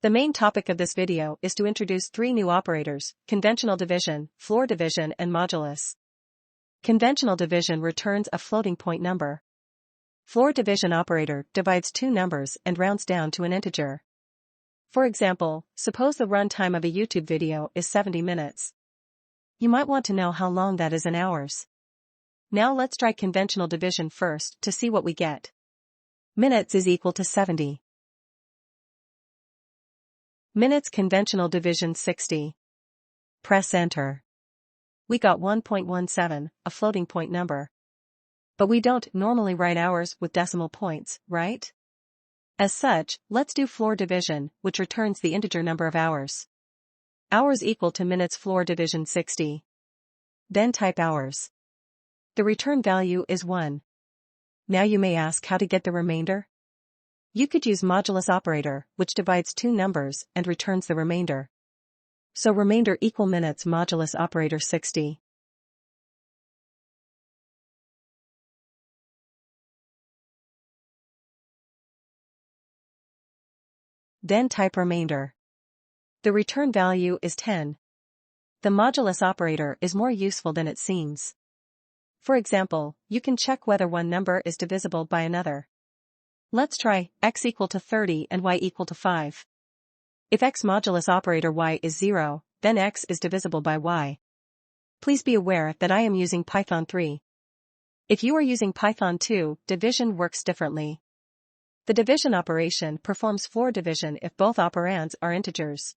The main topic of this video is to introduce three new operators: conventional division, floor division, and modulus. Conventional division returns a floating point number. Floor division operator divides two numbers and rounds down to an integer. For example, suppose the runtime of a YouTube video is 70 minutes. You might want to know how long that is in hours. Now let's try conventional division first to see what we get. Minutes is equal to 70. Minutes conventional division 60. Press enter. We got 1.17, a floating point number. But we don't normally write hours with decimal points, right? As such, let's do floor division, which returns the integer number of hours. Hours equal to minutes floor division 60. Then type hours. The return value is 1. Now you may ask how to get the remainder? You could use modulus operator, which divides two numbers and returns the remainder. So remainder equal minutes modulus operator 60. Then type remainder. The return value is 10. The modulus operator is more useful than it seems. For example, you can check whether one number is divisible by another. Let's try x equal to 30 and y equal to 5. If x modulus operator y is 0, then x is divisible by y. Please be aware that I am using Python 3. If you are using Python 2, division works differently. The division operation performs floor division if both operands are integers.